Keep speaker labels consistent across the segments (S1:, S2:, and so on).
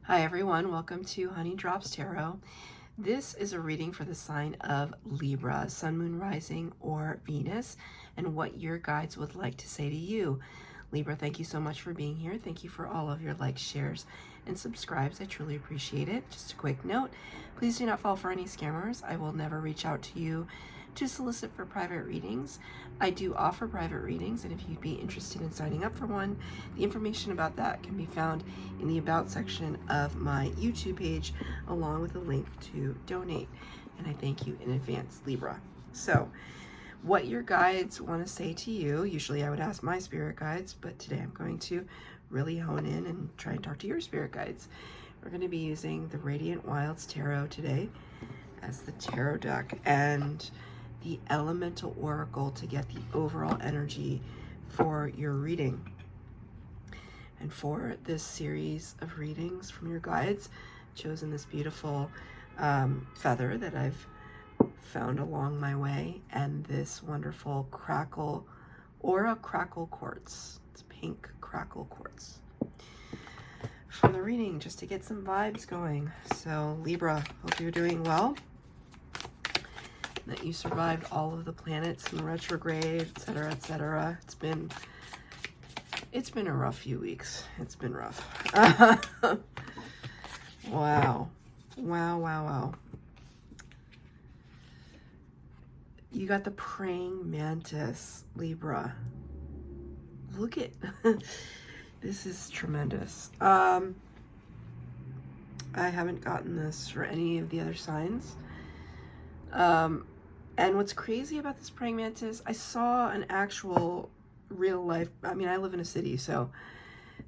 S1: Hi everyone, welcome to Honey Drops Tarot. This is a reading for the sign of Libra, Sun, Moon, Rising, or Venus, and what your guides would like to say to you. Libra, thank you so much for being here. Thank you for all of your likes, shares, and subscribes. I truly appreciate it. Just a quick note, please do not fall for any scammers. I will never reach out to you to solicit for private readings. I do offer private readings, and if you'd be interested in signing up for one, the information about that can be found in the About section of my YouTube page, along with a link to donate. And I thank you in advance, Libra. So, what your guides want to say to you, usually I would ask my spirit guides, but today I'm going to really hone in and try and talk to your spirit guides. We're going to be using the Radiant Wilds Tarot today as the tarot deck, and the Elemental Oracle to get the overall energy for your reading. And for this series of readings from your guides, I've chosen this beautiful feather that I've found along my way, and this wonderful crackle quartz. It's pink crackle quartz for the reading, just to get some vibes going. So Libra, hope you're doing well, that you survived all of the planets in retrograde, etc., etc. It's been a rough few weeks. It's been rough. Wow. You got the praying mantis, Libra. Look at this is tremendous. I haven't gotten this for any of the other signs. And what's crazy about this praying mantis, I saw an actual real life, I mean, I live in a city, so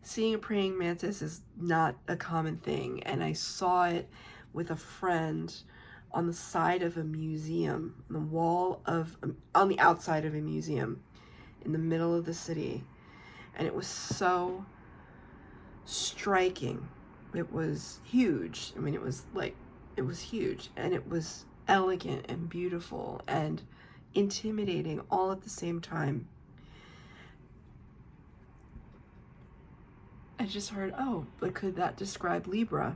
S1: seeing a praying mantis is not a common thing. And I saw it with a friend on the side of a museum, on the wall of, on the outside of a museum in the middle of the city. And it was so striking. It was huge. I mean, it was huge, and it was elegant and beautiful and intimidating all at the same time. I just heard, oh, but could that describe Libra?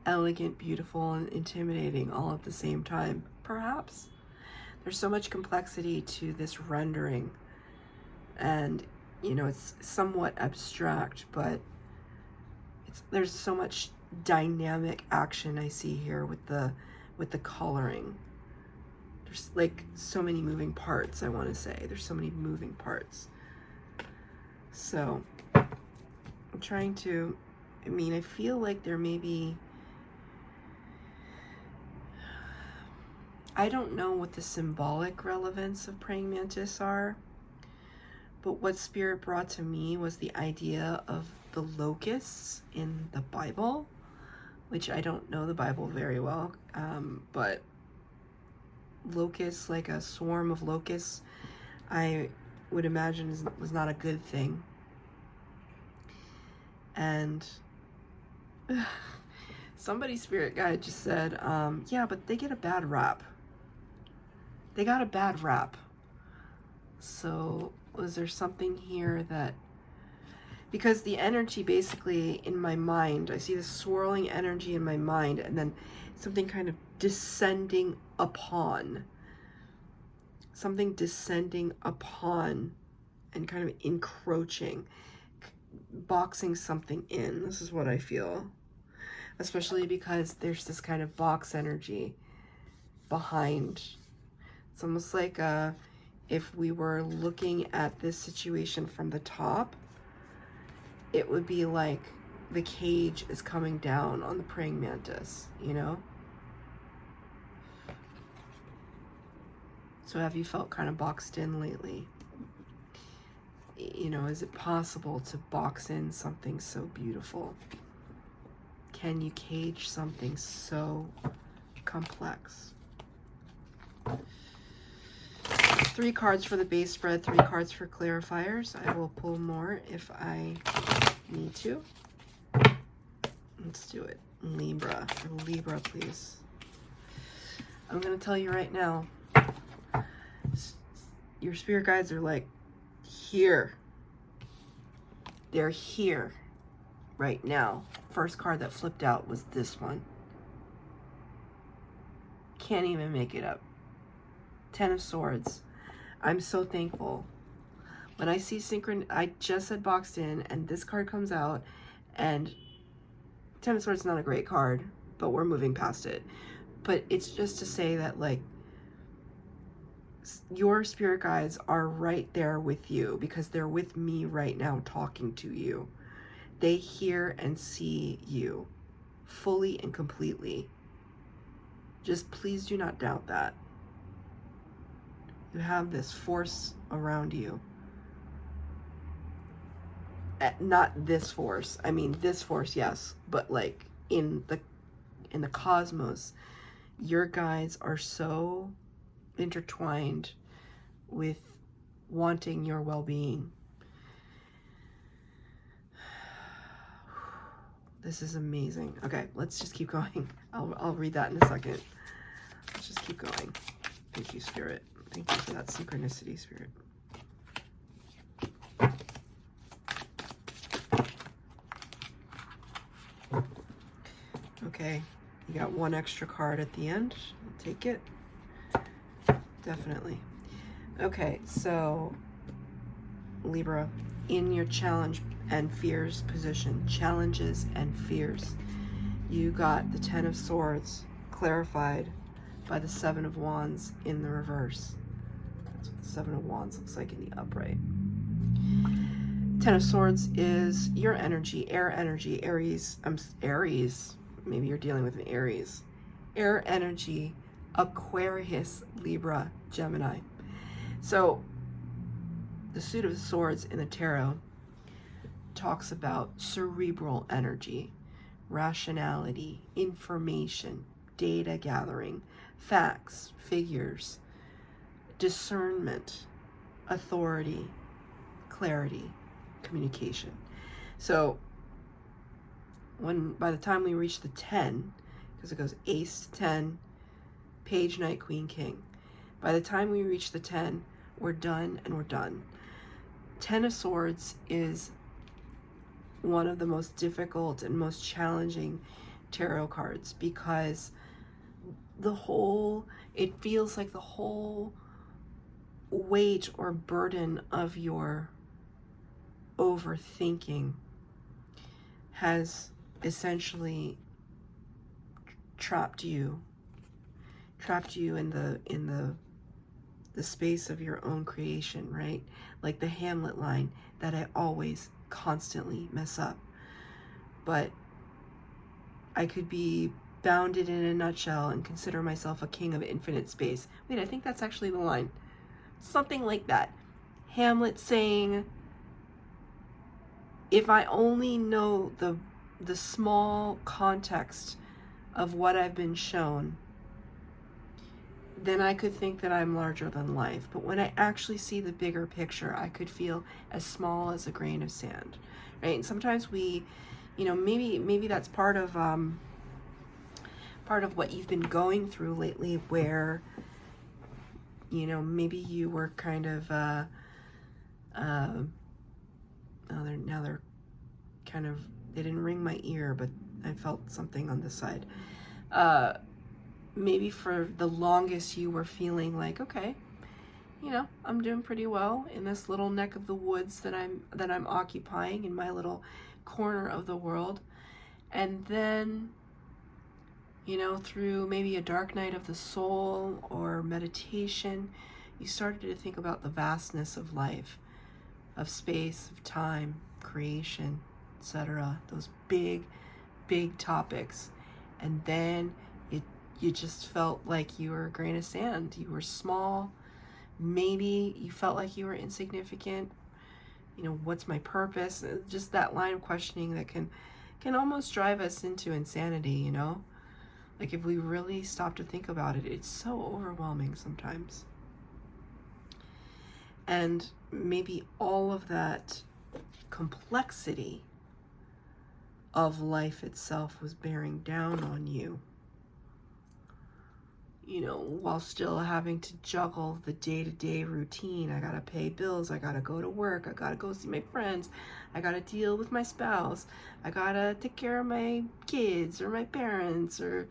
S1: Elegant, beautiful, and intimidating all at the same time. Perhaps. There's so much complexity to this rendering, and you know, it's somewhat abstract, but there's so much dynamic action I see here with the coloring. There's like so many moving parts, I want to say. There's so many moving parts. So I'm trying to, I mean, I feel like there may be, I don't know what the symbolic relevance of praying mantis are, but what Spirit brought to me was the idea of the locusts in the Bible, which I don't know the Bible very well, but locusts, like a swarm of locusts, I would imagine was not a good thing. And somebody's spirit guide just said, yeah, but they get a bad rap. They got a bad rap. So was there something here that, because the energy basically in my mind, I see this swirling energy in my mind, and then something kind of descending upon, something descending upon and kind of encroaching, boxing something in. This is what I feel, especially because there's this kind of box energy behind. It's almost like if we were looking at this situation from the top, it would be like the cage is coming down on the praying mantis, you know? So have you felt kind of boxed in lately? You know, is it possible to box in something so beautiful? Can you cage something so complex? 3 cards for the base spread, 3 cards for clarifiers. I will pull more if I need to. Let's do it. Libra, please. I'm going to tell you right now, your spirit guides are like here. They're here. right now. First card that flipped out was this one. Can't even make it up. 10 of Swords. I'm so thankful. When I see I just said boxed in, and this card comes out, and 10 of Swords is not a great card, but we're moving past it. But it's just to say that, like, your spirit guides are right there with you, because they're with me right now talking to you. They hear and see you fully and completely. Just please do not doubt that. You have this force around you. Not this force. I mean, this force, yes, but like in the cosmos, your guides are so intertwined with wanting your well-being. This is amazing. Okay, let's just keep going. I'll read that in a second. Let's just keep going. Thank you, Spirit. Thank you for that synchronicity, Spirit. Okay, you got one extra card at the end. I'll take it. Definitely. Okay, so Libra, in your challenge and fears position, challenges and fears, you got the 10 of Swords clarified by the 7 of Wands in the reverse. That's what the 7 of Wands looks like in the upright. 10 of Swords is your energy, air energy, Aries. Aries. Maybe you're dealing with an Aries. Air energy, Aquarius, Libra, Gemini. So the Suit of Swords in the tarot talks about cerebral energy, rationality, information, data gathering, facts, figures, discernment, authority, clarity, communication. So by the time we reach the 10, because it goes Ace, 10, Page, Knight, Queen, King. By the time we reach the 10, we're done and we're done. 10 of Swords is one of the most difficult and most challenging tarot cards, because it feels like the whole weight or burden of your overthinking has essentially trapped you in the space of your own creation, right? Like the Hamlet line that I always constantly mess up. But I could be bounded in a nutshell and consider myself a king of infinite space. Wait, I think that's actually the line. Something like that. Hamlet saying, if I only know the small context of what I've been shown, then I could think that I'm larger than life. But when I actually see the bigger picture, I could feel as small as a grain of sand, right? And sometimes we, maybe that's part of what you've been going through lately, where, maybe you were kind of, they didn't ring my ear, but I felt something on this side. Maybe for the longest you were feeling like, okay, I'm doing pretty well in this little neck of the woods that I'm occupying in my little corner of the world. And then, through maybe a dark night of the soul or meditation, you started to think about the vastness of life, of space, of time, creation, etc. Those big, big topics. And then you just felt like you were a grain of sand. You were small. Maybe you felt like you were insignificant. What's my purpose? Just that line of questioning that can almost drive us into insanity, Like if we really stop to think about it, it's so overwhelming sometimes. And maybe all of that complexity of life itself was bearing down on you. while still having to juggle the day-to-day routine. I gotta pay bills, I gotta go to work, I gotta go see my friends, I gotta deal with my spouse, I gotta take care of my kids or my parents or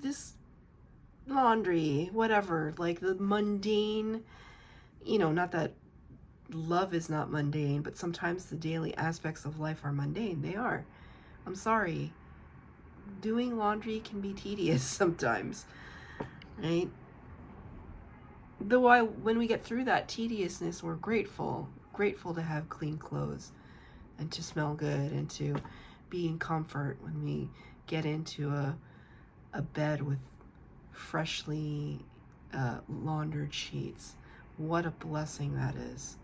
S1: this laundry, whatever, like the mundane, not that love is not mundane, but sometimes the daily aspects of life are mundane. They are. I'm sorry. Doing laundry can be tedious sometimes, right? Though when we get through that tediousness, we're grateful to have clean clothes and to smell good and to be in comfort when we get into a bed with freshly laundered sheets. What a blessing that is.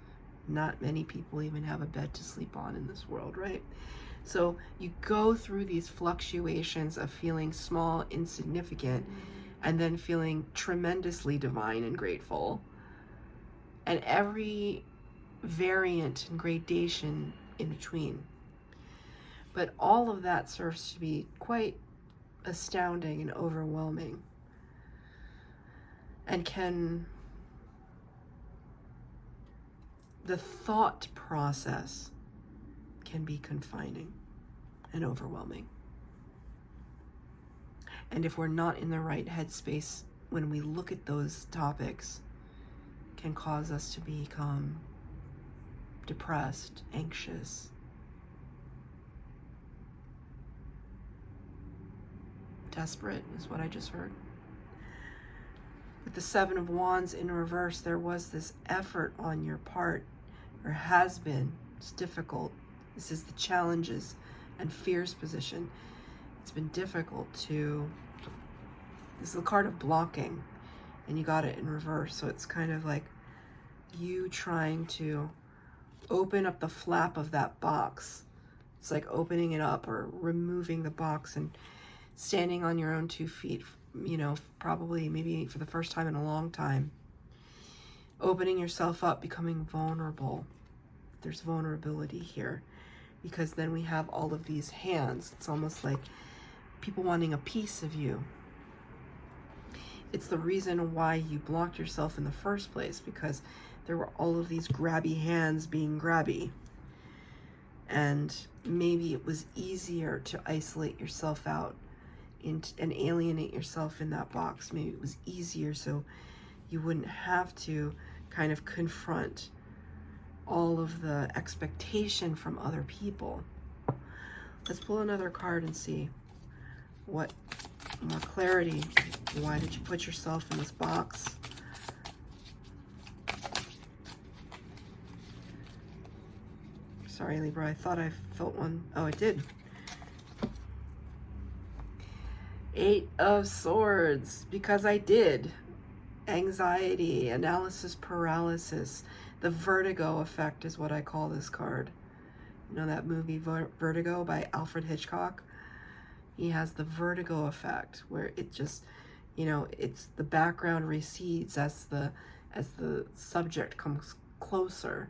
S1: Not many people even have a bed to sleep on in this world, right? So you go through these fluctuations of feeling small, insignificant, and then feeling tremendously divine and grateful. And every variant and gradation in between. But all of that serves to be quite astounding and overwhelming. And the thought process can be confining and overwhelming. And if we're not in the right headspace when we look at those topics, can cause us to become depressed, anxious, desperate is what I just heard. With the Seven of Wands in reverse, there was this effort on your part, or has been. It's difficult. This is the challenges and fears position. It's been difficult to, this is the card of blocking, and you got it in reverse. So it's kind of like you trying to open up the flap of that box. It's like opening it up or removing the box and standing on your own 2 feet, probably maybe for the first time in a long time. Opening yourself up, becoming vulnerable. There's vulnerability here because then we have all of these hands. It's almost like people wanting a piece of you. It's the reason why you blocked yourself in the first place, because there were all of these grabby hands being grabby. And maybe it was easier to isolate yourself out and alienate yourself in that box. Maybe it was easier so you wouldn't have to kind of confront all of the expectation from other people. Let's pull another card and see what more clarity. Why did you put yourself in this box? Sorry, Libra, I thought I felt one. Oh, it did. 8 of Swords, because I did. Anxiety, analysis paralysis, the vertigo effect is what I call this card. You know that movie Vertigo by Alfred Hitchcock? He has the vertigo effect where it just, it's the background recedes as the subject comes closer.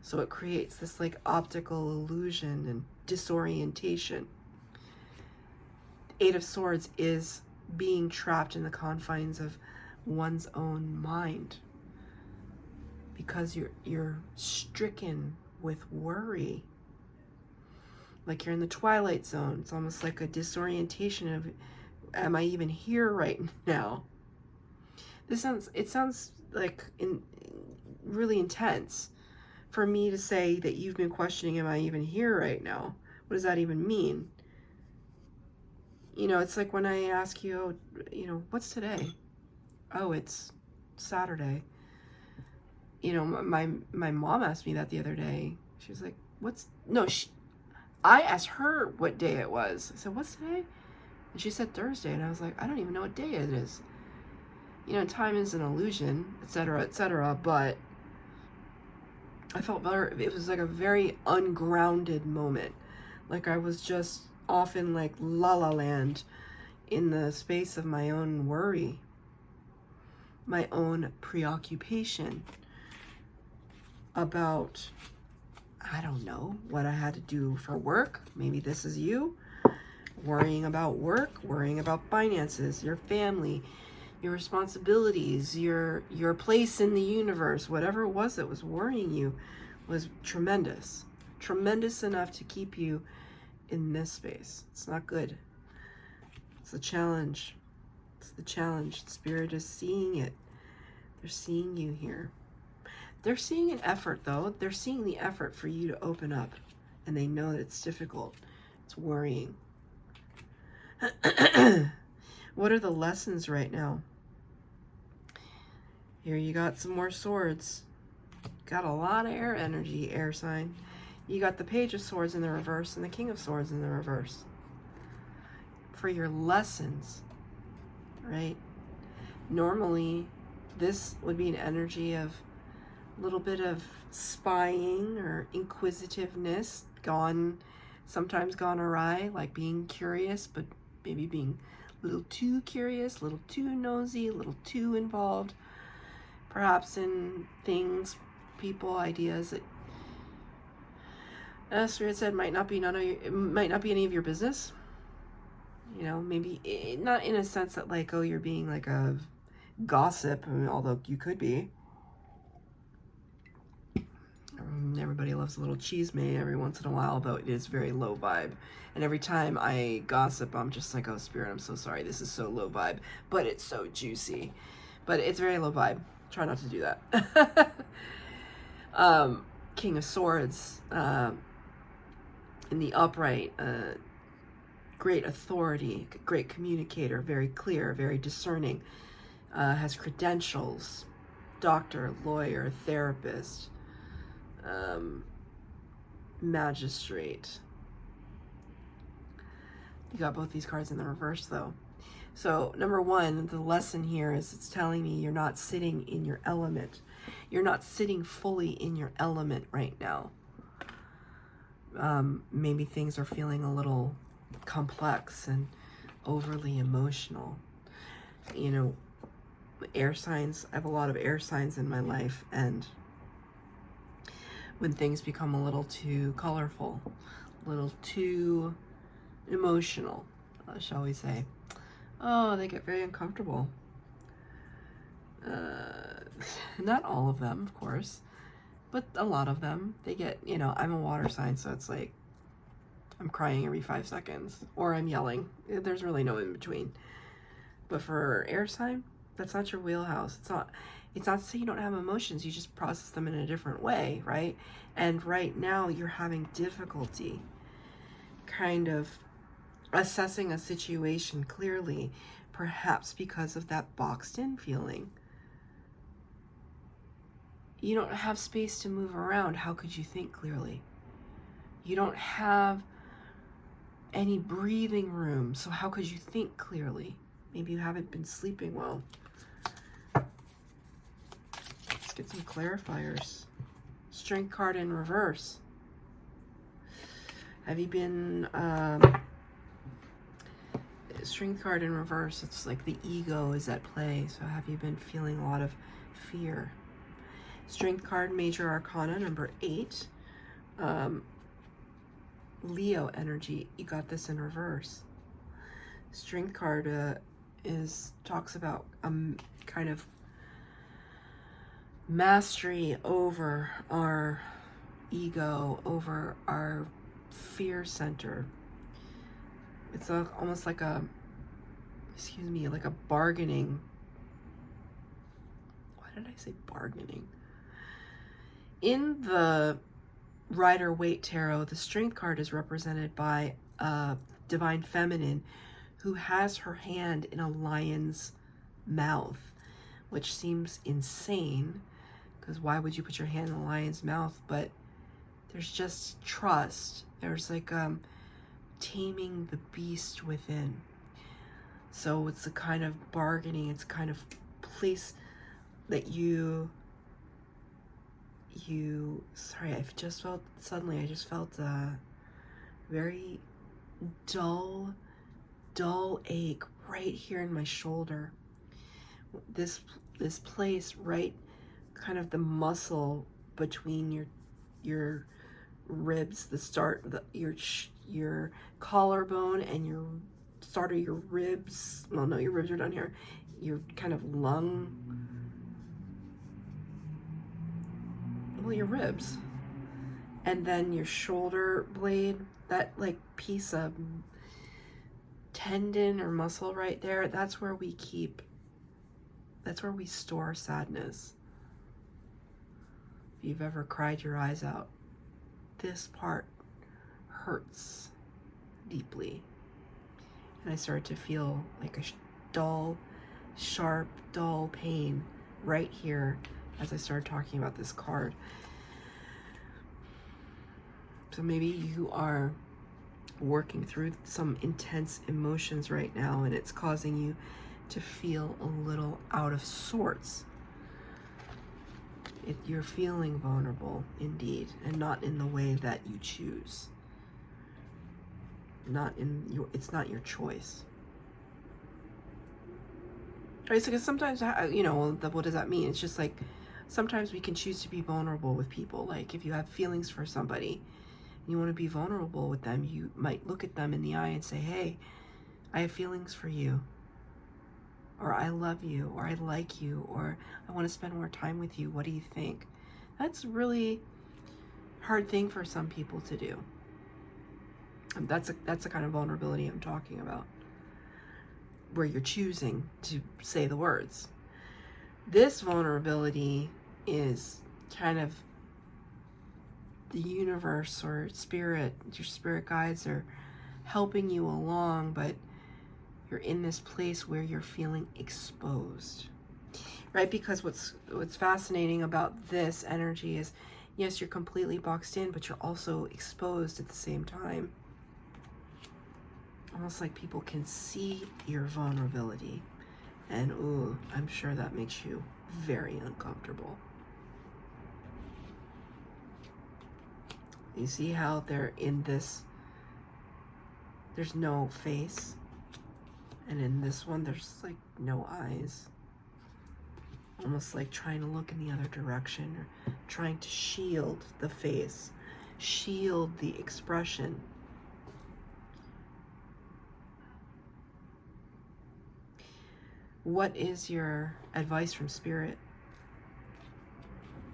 S1: So it creates this like optical illusion and disorientation. 8 of Swords is being trapped in the confines of one's own mind because you're stricken with worry, like you're in the twilight zone. It's almost like a disorientation of, am I even here right now? It sounds like really intense for me to say that you've been questioning, am I even here right now? What does that even mean? It's like when I ask you, what's today? Oh, it's Saturday. My mom asked me that the other day. She was like, I asked her what day it was. I said, what's today? And she said Thursday. And I was like, I don't even know what day it is. Time is an illusion, etc., but I felt it was like a very ungrounded moment. Like I was just off in like la la land in the space of my own worry, my own preoccupation about, I don't know, what I had to do for work. Maybe this is you, worrying about work, worrying about finances, your family, your responsibilities, your place in the universe, whatever it was that was worrying you, was tremendous. Tremendous enough to keep you in this space. It's not good. It's the challenge. It's the challenge. Spirit is seeing it. They're seeing you here. They're seeing an effort, though. They're seeing the effort for you to open up. And they know that it's difficult. It's worrying. What are the lessons right now? Here you got some more swords. Got a lot of air energy, air sign. You got the Page of Swords in the reverse and the King of Swords in the reverse. For your lessons, right? Normally, this would be an energy of a little bit of spying or inquisitiveness, sometimes gone awry, like being curious, but maybe being a little too curious, a little too nosy, a little too involved, perhaps in things, people, ideas that Spirit said might not be any of your business. You know, maybe not in a sense that like, oh, you're being like a gossip, although you could be. Everybody loves a little chisme every once in a while, though it is very low vibe. And every time I gossip, I'm just like, oh, Spirit, I'm so sorry. This is so low vibe, but it's so juicy. But it's very low vibe. Try not to do that. King of Swords, in the upright, great authority, great communicator, very clear, very discerning, has credentials, doctor, lawyer, therapist, magistrate. You got both these cards in the reverse, though. So, number one, the lesson here is it's telling me you're not sitting in your element. You're not sitting fully in your element right now. Maybe things are feeling a little complex and overly emotional. You know, air signs, I have a lot of air signs in my life, and when things become a little too colorful, a little too emotional, shall we say, oh, they get very uncomfortable. Not all of them, of course, but a lot of them, they get, you know, I'm a water sign, so it's like I'm crying every 5 seconds, or I'm yelling. There's really no in between. But for air sign, that's not your wheelhouse. It's not to say you don't have emotions, you just process them in a different way, right? And right now you're having difficulty kind of assessing a situation clearly, perhaps because of that boxed in feeling. You don't have space to move around. How could you think clearly? You don't have any breathing room, so how could you think clearly? Maybe you haven't been sleeping well. Let's get some clarifiers. Strength card in reverse. Have you been... Strength card in reverse, it's like the ego is at play, so have you been feeling a lot of fear? Strength card, Major Arcana, number 8. Leo energy, you got this in reverse. Strength card talks about kind of mastery over our ego, over our fear center. It's almost like like a bargaining. Why did I say bargaining? In the Rider-Waite Tarot, the Strength card is represented by a divine feminine who has her hand in a lion's mouth, which seems insane, because why would you put your hand in a lion's mouth? But there's just trust. There's like taming the beast within. So it's a kind of bargaining, it's a kind of place that sorry, I just felt very dull ache right here in my shoulder. This place, right, kind of the muscle between your ribs, your collarbone and your start of your ribs. Well, no, your ribs are down here. your kind of lung, well, your ribs, and then your shoulder blade, that like piece of tendon or muscle right there, that's where we store sadness. If you've ever cried your eyes out, this part hurts deeply. And I started to feel like a dull, sharp, dull pain right here as I started talking about this card. So maybe you are working through some intense emotions right now, and it's causing you to feel a little out of sorts. You're feeling vulnerable indeed, and not in the way that you choose. It's not your choice. Right, so because sometimes, you know, what does that mean? It's just like, sometimes we can choose to be vulnerable with people. Like if you have feelings for somebody, you want to be vulnerable with them, you might look at them in the eye and say, hey, I have feelings for you, or I love you, or I like you, or I want to spend more time with you. What do you think? That's a really hard thing for some people to do. That's the kind of vulnerability I'm talking about, where you're choosing to say the words. This vulnerability is kind of the universe or spirit, your spirit guides are helping you along, but you're in this place where you're feeling exposed, right? Because what's fascinating about this energy is, yes, you're completely boxed in, but you're also exposed at the same time. Almost like people can see your vulnerability, and ooh, I'm sure that makes you very uncomfortable. You see how they're in this, there's no face, and in this one there's like no eyes, almost like trying to look in the other direction, or trying to shield the face, shield the expression. What is your advice from Spirit?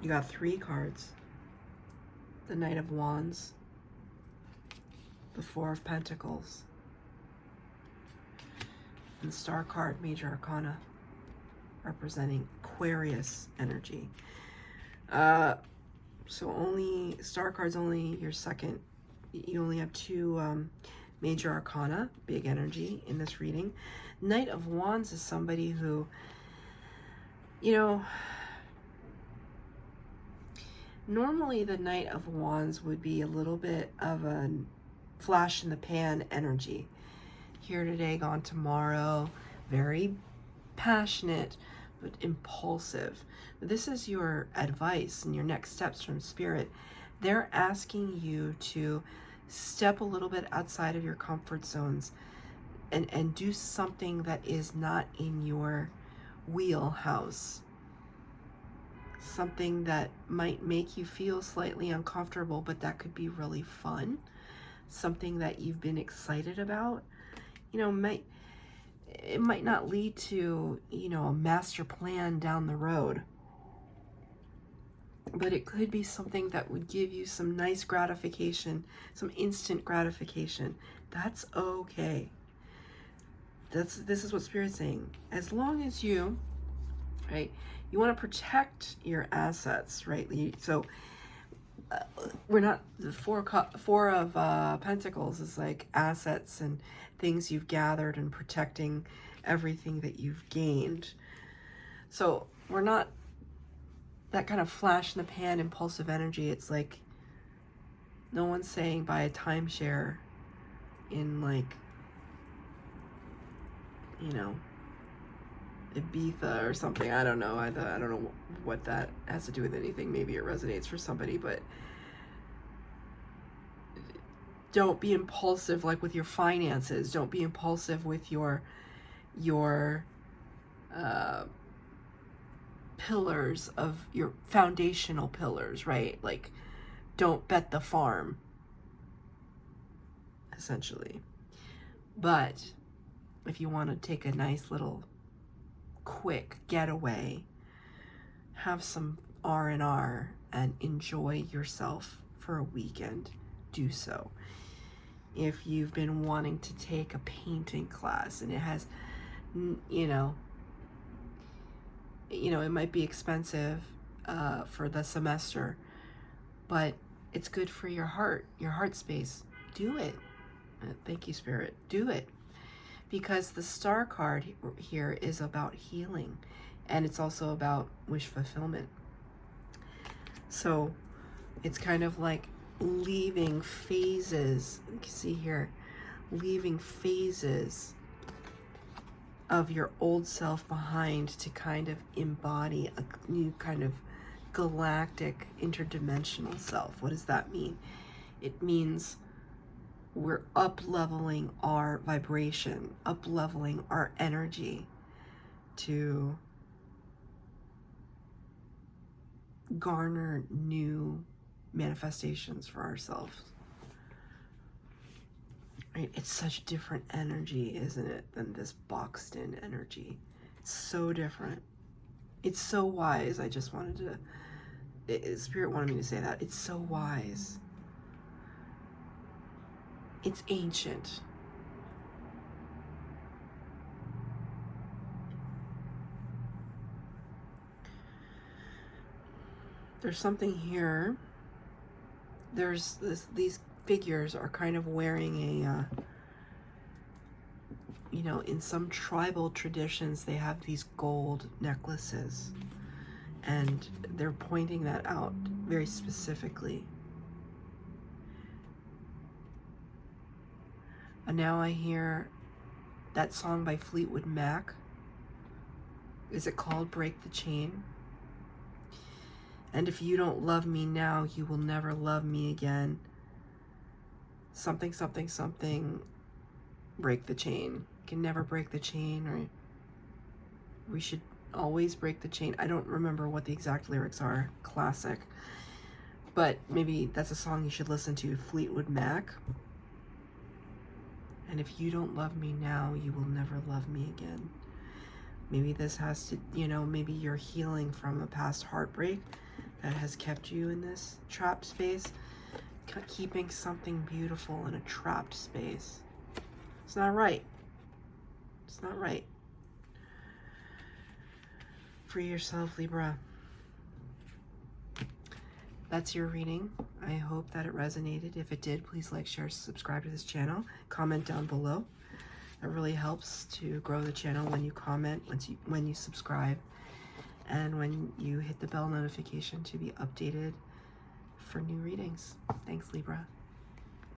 S1: You got 3 cards. The Knight of Wands, the 4 of Pentacles, and the Star card, Major Arcana, representing Aquarius energy. So only, Star card's only your second. You only have 2 Major Arcana, big energy in this reading. Knight of Wands is somebody who, you know, normally the Knight of Wands would be a little bit of a flash in the pan energy. Here today, gone tomorrow, very passionate, but impulsive. This is your advice and your next steps from Spirit. They're asking you to step a little bit outside of your comfort zones and do something that is not in your wheelhouse. Something that might make you feel slightly uncomfortable, but that could be really fun. Something that you've been excited about. You know, it might not lead to, you know, a master plan down the road, but it could be something that would give you some nice gratification, some instant gratification. That's okay. This is what Spirit's saying. As long as you, right, you want to protect your assets, right? So we're not, the four of Pentacles is like assets and things you've gathered and protecting everything that you've gained. So we're not that kind of flash in the pan impulsive energy. It's like no one's saying buy a timeshare in like, you know, Ibiza or something. I don't know. I don't know what that has to do with anything. Maybe it resonates for somebody, but don't be impulsive like with your finances. Don't be impulsive with your pillars of your foundational pillars, right? Like don't bet the farm, essentially. But if you want to take a nice little quick getaway, have some R&R and enjoy yourself for a weekend, do so. If you've been wanting to take a painting class and it has, it might be expensive for the semester, but it's good for your heart space. Do it. Thank you, Spirit. Do it. Because the star card here is about healing, and it's also about wish fulfillment. So it's kind of like leaving phases. You can see here, leaving phases of your old self behind to kind of embody a new kind of galactic interdimensional self. What does that mean? It means we're up-leveling our vibration, up-leveling our energy to garner new manifestations for ourselves. Right? It's such different energy, isn't it, than this boxed-in energy. It's so different. It's so wise. I just wanted to... Spirit wanted me to say that. It's so wise. It's ancient. There's something here. There's these figures are kind of wearing a, in some tribal traditions, they have these gold necklaces, and they're pointing that out very specifically. And now I hear that song by Fleetwood Mac. Is it called Break the Chain? And if you don't love me now, you will never love me again. Something, something, something, break the chain. Can never break the chain, or we should always break the chain. I don't remember what the exact lyrics are. Classic. But maybe that's a song you should listen to. Fleetwood Mac. And if you don't love me now, you will never love me again. Maybe this has to, maybe you're healing from a past heartbreak that has kept you in this trapped space, keeping something beautiful in a trapped space. It's not right. It's not right. Free yourself, Libra. That's your reading. I hope that it resonated. If it did, please like, share, subscribe to this channel. Comment down below. It really helps to grow the channel when you comment, when you subscribe, and when you hit the bell notification to be updated for new readings. Thanks, Libra.